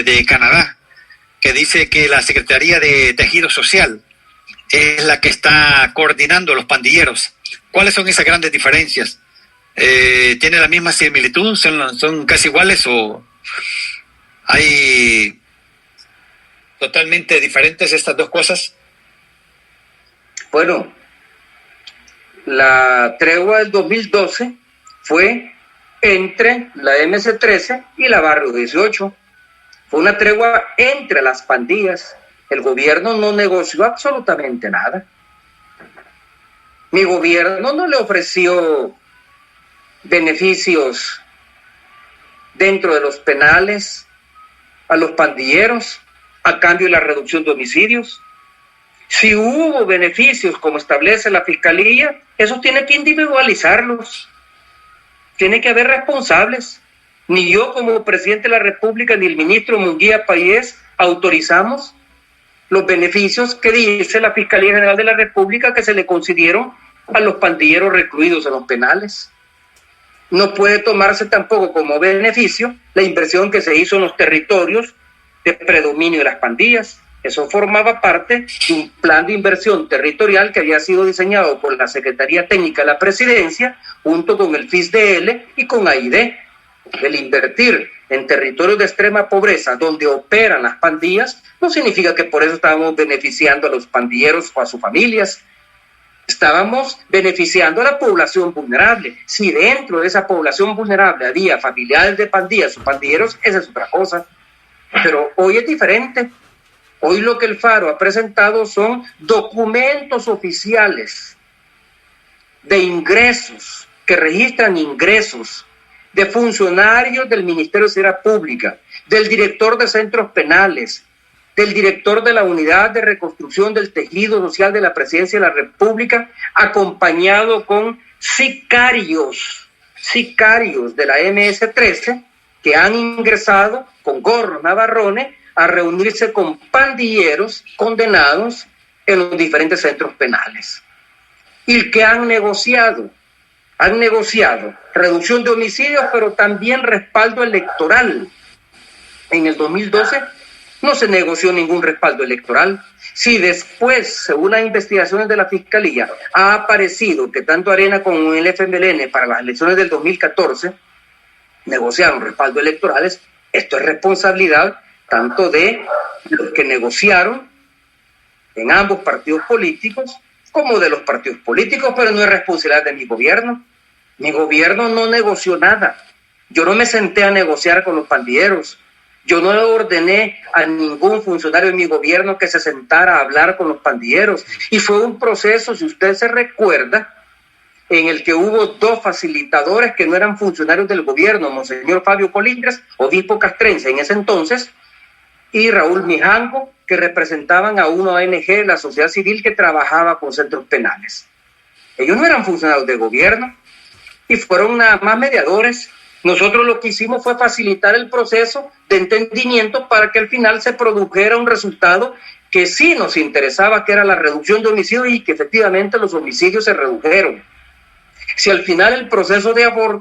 de Canadá, que dice que la Secretaría de Tejido Social es la que está coordinando los pandilleros. ¿Cuáles son esas grandes diferencias? ¿Tiene la misma similitud? ¿Son casi iguales o hay totalmente diferentes estas dos cosas? Bueno, la tregua del 2012 fue entre la MC-13 y la Barrio 18. Fue una tregua entre las pandillas. El gobierno no negoció absolutamente nada. Mi gobierno no le ofreció beneficios dentro de los penales a los pandilleros a cambio de la reducción de homicidios. Si hubo beneficios como establece la Fiscalía, eso tiene que individualizarlos. Tiene que haber responsables. Ni yo como presidente de la República ni el ministro Munguía Payés autorizamos los beneficios que dice la Fiscalía General de la República que se le concedieron a los pandilleros recluidos en los penales. No puede tomarse tampoco como beneficio la inversión que se hizo en los territorios de predominio de las pandillas. Eso formaba parte de un plan de inversión territorial que había sido diseñado por la Secretaría Técnica de la Presidencia junto con el FISDL y con AID. El invertir en territorios de extrema pobreza donde operan las pandillas no significa que por eso estábamos beneficiando a los pandilleros o a sus familias. Estábamos beneficiando a la población vulnerable. Si dentro de esa población vulnerable había familiares de pandillas o pandilleros, esa es otra cosa. Pero hoy es diferente. Hoy lo que el Faro ha presentado son documentos oficiales de ingresos, que registran ingresos de funcionarios del Ministerio de Seguridad Pública, del director de centros penales, del director de la Unidad de Reconstrucción del Tejido Social de la Presidencia de la República, acompañado con sicarios de la MS-13 que han ingresado con gorros navarrones a reunirse con pandilleros condenados en los diferentes centros penales. Y que han negociado reducción de homicidios, pero también respaldo electoral. En el 2012 no se negoció ningún respaldo electoral. Si después, según las investigaciones de la Fiscalía, ha aparecido que tanto Arena como el FMLN para las elecciones del 2014 negociaron respaldos electorales, esto es responsabilidad tanto de los que negociaron en ambos partidos políticos como de los partidos políticos, pero no es responsabilidad de mi gobierno. Mi gobierno no negoció nada. Yo no me senté a negociar con los pandilleros. Yo no ordené a ningún funcionario de mi gobierno que se sentara a hablar con los pandilleros. Y fue un proceso, si usted se recuerda, en el que hubo dos facilitadores que no eran funcionarios del gobierno, Monseñor Fabio Colindres, obispo castrense en ese entonces, y Raúl Mijango, que representaban a una ONG, la sociedad civil, que trabajaba con centros penales. Ellos no eran funcionarios del gobierno y fueron nada más mediadores. Nosotros lo que hicimos fue facilitar el proceso de entendimiento para que al final se produjera un resultado que sí nos interesaba, que era la reducción de homicidios, y que efectivamente los homicidios se redujeron. Si al final el proceso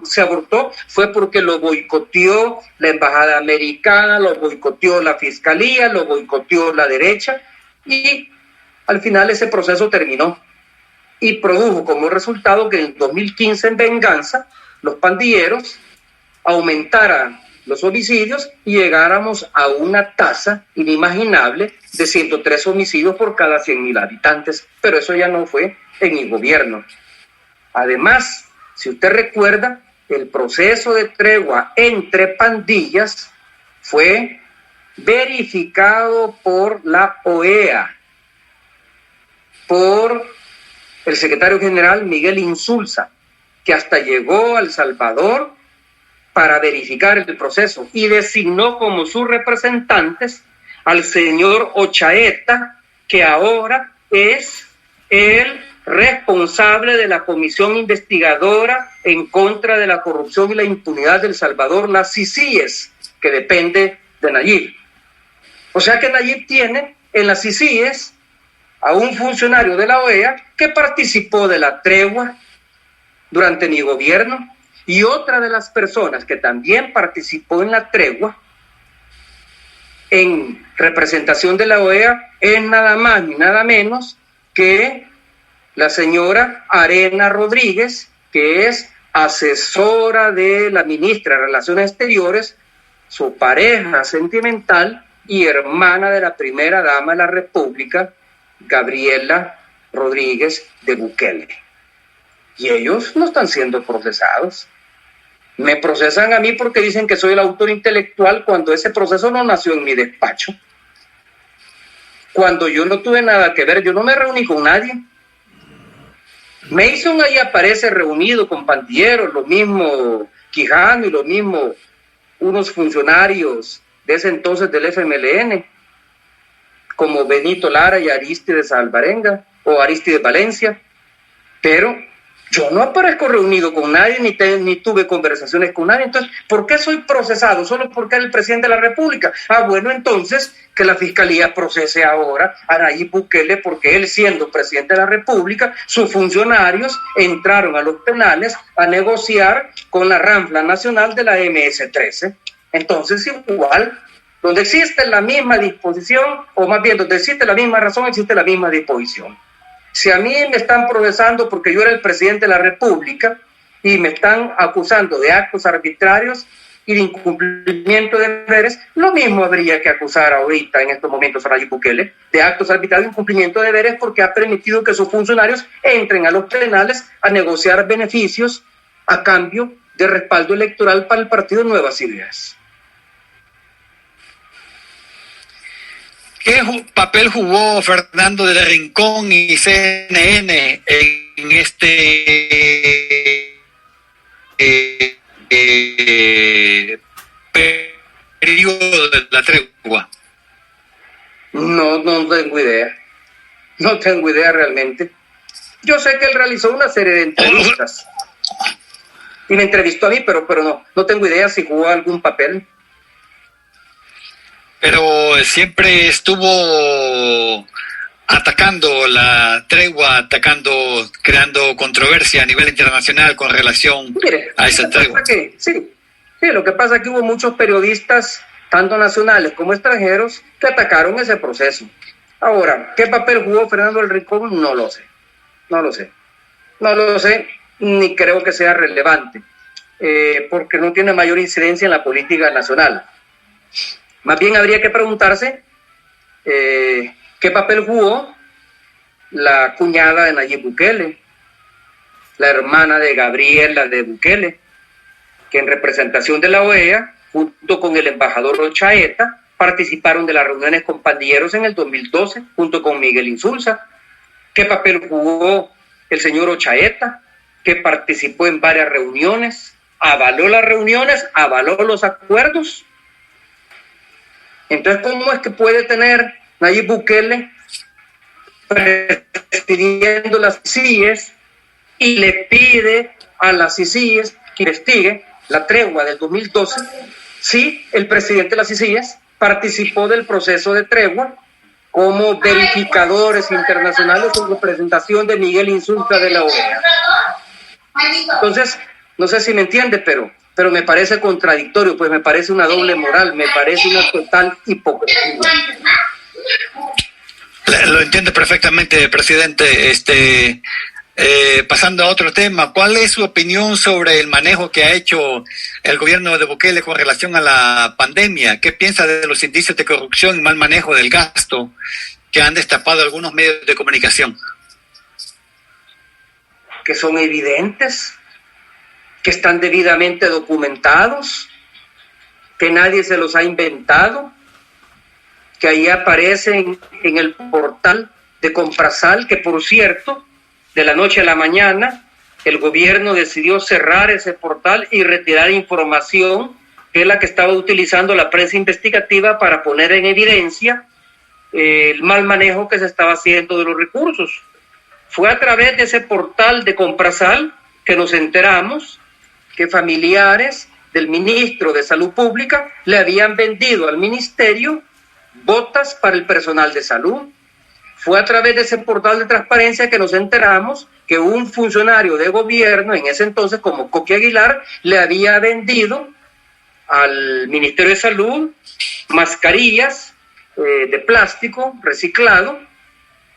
se abortó, fue porque lo boicoteó la embajada americana, lo boicoteó la fiscalía, lo boicoteó la derecha, y al final ese proceso terminó y produjo como resultado que en 2015, en venganza, los pandilleros aumentaran los homicidios y llegáramos a una tasa inimaginable de 103 homicidios por cada 100.000 habitantes, pero eso ya no fue en mi gobierno. Además, si usted recuerda, el proceso de tregua entre pandillas fue verificado por la OEA, por el secretario general Miguel Insulza, que hasta llegó a El Salvador para verificar el proceso y designó como sus representantes al señor Ochaeta, que ahora es el responsable de la comisión investigadora en contra de la corrupción y la impunidad de El Salvador, la CICIES, que depende de Nayib. O sea que Nayib tiene en la CICIES a un funcionario de la OEA que participó de la tregua durante mi gobierno, y otra de las personas que también participó en la tregua en representación de la OEA es nada más ni nada menos que la señora Arena Rodríguez, que es asesora de la ministra de Relaciones Exteriores, su pareja sentimental y hermana de la primera dama de la República, Gabriela Rodríguez de Bukele. Y ellos no están siendo procesados. Me procesan a mí porque dicen que soy el autor intelectual cuando ese proceso no nació en mi despacho. Cuando yo no tuve nada que ver, yo no me reuní con nadie. Mason ahí aparece reunido con pandilleros, lo mismo Quijano y lo mismo unos funcionarios de ese entonces del FMLN, como Benito Lara y Aristides Alvarenga o Aristides Valencia, pero yo no aparezco reunido con nadie, ni tuve conversaciones con nadie. Entonces, ¿por qué soy procesado? Solo porque era el presidente de la República. Bueno, entonces, que la Fiscalía procese ahora a Nayib Bukele, porque él, siendo presidente de la República, sus funcionarios entraron a los penales a negociar con la Ranfla Nacional de la MS-13. Entonces, igual, donde existe la misma disposición, o más bien, donde existe la misma razón, existe la misma disposición. Si a mí me están procesando porque yo era el presidente de la República y me están acusando de actos arbitrarios y de incumplimiento de deberes, lo mismo habría que acusar ahorita, en estos momentos, a Nayib Bukele, de actos arbitrarios y incumplimiento de deberes porque ha permitido que sus funcionarios entren a los penales a negociar beneficios a cambio de respaldo electoral para el partido Nuevas Ideas. ¿Qué papel jugó Fernando del Rincón y CNN en este periodo de la tregua? No tengo idea. No tengo idea realmente. Yo sé que él realizó una serie de entrevistas y me entrevistó a mí, pero no tengo idea si jugó algún papel. Pero siempre estuvo atacando la tregua, creando controversia a nivel internacional con relación a esa tregua. Sí, lo que pasa es que hubo muchos periodistas, tanto nacionales como extranjeros, que atacaron ese proceso. Ahora, ¿qué papel jugó Fernando del Rincón? No lo sé, ni creo que sea relevante, porque no tiene mayor incidencia en la política nacional. Más bien habría que preguntarse qué papel jugó la cuñada de Nayib Bukele, la hermana de Gabriela de Bukele, que en representación de la OEA, junto con el embajador Ochaeta, participaron de las reuniones con pandilleros en el 2012, junto con Miguel Insulza. ¿Qué papel jugó el señor Ochaeta, que participó en varias reuniones, avaló las reuniones, avaló los acuerdos? Entonces, ¿cómo es que puede tener Nayib Bukele presidiendo las CICIES y le pide a las CICIES que investigue la tregua del 2012 si el presidente de las CICIES participó del proceso de tregua como verificadores internacionales en representación de Miguel Insulza de la OEA? Entonces, no sé si me entiende, pero me parece contradictorio, pues me parece una doble moral, me parece una total hipocresía. Lo entiendo perfectamente, presidente. Pasando a otro tema, ¿cuál es su opinión sobre el manejo que ha hecho el gobierno de Bukele con relación a la pandemia? ¿Qué piensa de los indicios de corrupción y mal manejo del gasto que han destapado algunos medios de comunicación? Que son evidentes, que están debidamente documentados, que nadie se los ha inventado, que ahí aparecen en el portal de Comprasal, que por cierto, de la noche a la mañana, el gobierno decidió cerrar ese portal y retirar información que es la que estaba utilizando la prensa investigativa para poner en evidencia el mal manejo que se estaba haciendo de los recursos. Fue a través de ese portal de Comprasal que nos enteramos que familiares del ministro de Salud Pública le habían vendido al ministerio botas para el personal de salud. Fue a través de ese portal de transparencia que nos enteramos que un funcionario de gobierno, en ese entonces como Coqui Aguilar, le había vendido al Ministerio de Salud mascarillas de plástico reciclado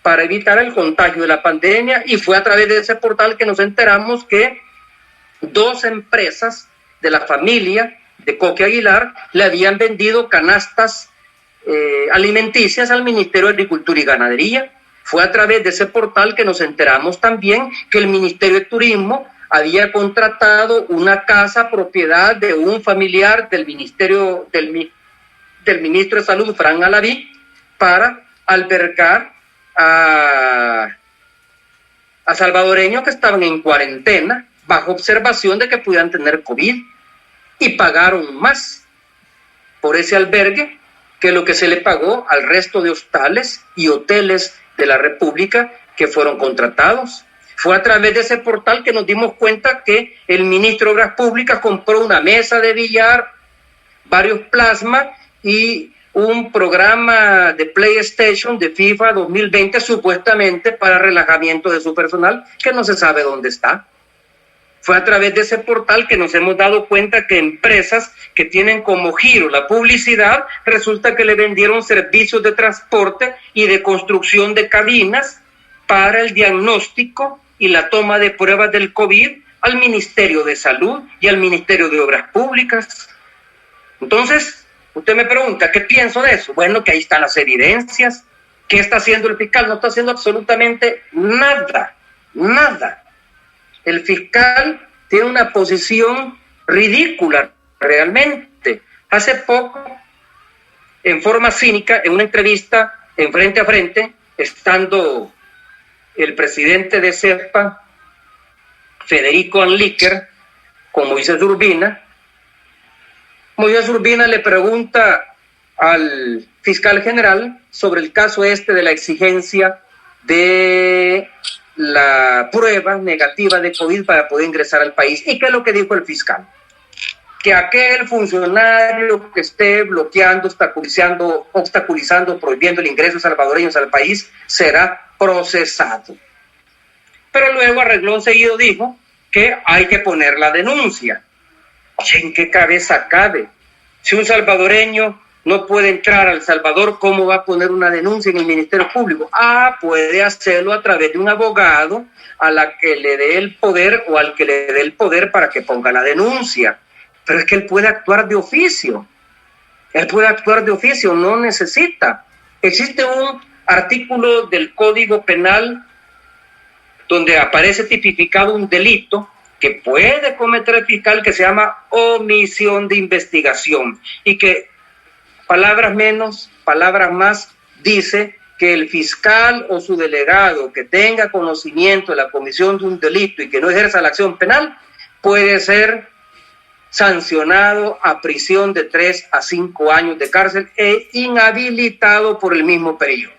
para evitar el contagio de la pandemia, y fue a través de ese portal que nos enteramos que 2 empresas de la familia de Coque Aguilar le habían vendido canastas alimenticias al Ministerio de Agricultura y Ganadería. Fue a través de ese portal que nos enteramos también que el Ministerio de Turismo había contratado una casa propiedad de un familiar del ministerio del ministro de Salud, Fran Alaví, para albergar a salvadoreños que estaban en cuarentena bajo observación de que pudieran tener COVID, y pagaron más por ese albergue que lo que se le pagó al resto de hostales y hoteles de la República que fueron contratados. Fue a través de ese portal que nos dimos cuenta que el ministro de Obras Públicas compró una mesa de billar, varios plasmas y un programa de PlayStation de FIFA 2020 supuestamente para relajamiento de su personal, que no se sabe dónde está. Fue a través de ese portal que nos hemos dado cuenta que empresas que tienen como giro la publicidad, resulta que le vendieron servicios de transporte y de construcción de cabinas para el diagnóstico y la toma de pruebas del COVID al Ministerio de Salud y al Ministerio de Obras Públicas. Entonces, usted me pregunta, ¿qué pienso de eso? Bueno, que ahí están las evidencias. ¿Qué está haciendo el fiscal? No está haciendo absolutamente nada, nada. El fiscal tiene una posición ridícula realmente. Hace poco, en forma cínica, en una entrevista en Frente a Frente, estando el presidente de CEPA, Federico Anlíquer, con Moisés Urbina, Moisés Urbina le pregunta al fiscal general sobre el caso de la exigencia de la prueba negativa de COVID para poder ingresar al país. ¿Y qué es lo que dijo el fiscal? Que aquel funcionario que esté bloqueando, obstaculizando, prohibiendo el ingreso de salvadoreños al país será procesado. Pero luego, a renglón seguido, dijo que hay que poner la denuncia. ¿En qué cabeza cabe? Si un salvadoreño no puede entrar a El Salvador, ¿cómo va a poner una denuncia en el Ministerio Público? Puede hacerlo a través de un abogado a la que le dé el poder o al que le dé el poder para que ponga la denuncia. Pero es que él puede actuar de oficio. No necesita. Existe un artículo del Código Penal donde aparece tipificado un delito que puede cometer el fiscal que se llama omisión de investigación, y que palabras menos, palabras más, dice que el fiscal o su delegado que tenga conocimiento de la comisión de un delito y que no ejerza la acción penal puede ser sancionado a prisión de 3 a 5 años de cárcel e inhabilitado por el mismo periodo.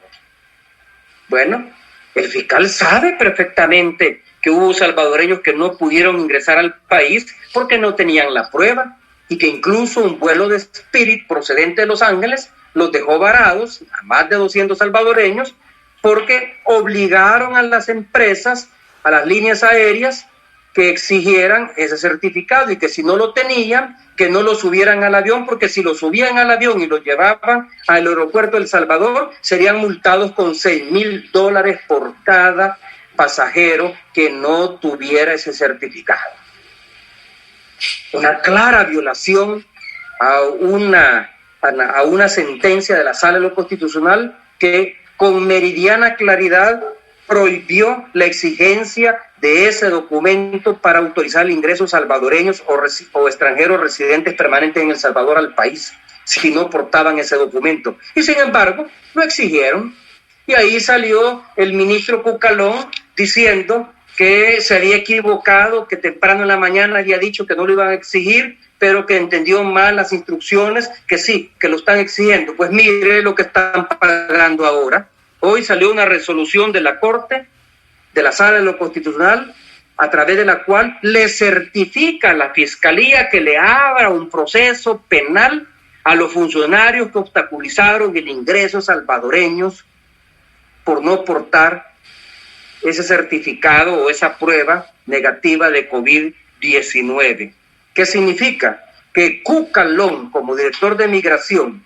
Bueno, el fiscal sabe perfectamente que hubo salvadoreños que no pudieron ingresar al país porque no tenían la prueba, y que incluso un vuelo de Spirit procedente de Los Ángeles los dejó varados a más de 200 salvadoreños porque obligaron a las empresas, a las líneas aéreas, que exigieran ese certificado, y que si no lo tenían, que no lo subieran al avión, porque si lo subían al avión y lo llevaban al aeropuerto de El Salvador, serían multados con $6,000 por cada pasajero que no tuviera ese certificado. Una clara violación a una sentencia de la Sala de lo Constitucional que con meridiana claridad prohibió la exigencia de ese documento para autorizar el ingreso de salvadoreños o extranjeros residentes permanentes en El Salvador al país, si no portaban ese documento. Y sin embargo, lo exigieron. Y ahí salió el ministro Cucalón diciendo que se había equivocado, que temprano en la mañana había dicho que no lo iban a exigir, pero que entendió mal las instrucciones, que sí, que lo están exigiendo. Pues mire lo que están pagando ahora. Hoy salió una resolución de la Corte, de la Sala de lo Constitucional, a través de la cual le certifica a la Fiscalía que le abra un proceso penal a los funcionarios que obstaculizaron el ingreso de salvadoreños por no portar ese certificado o esa prueba negativa de COVID-19. ¿Qué significa? que Cucalón, como director de migración,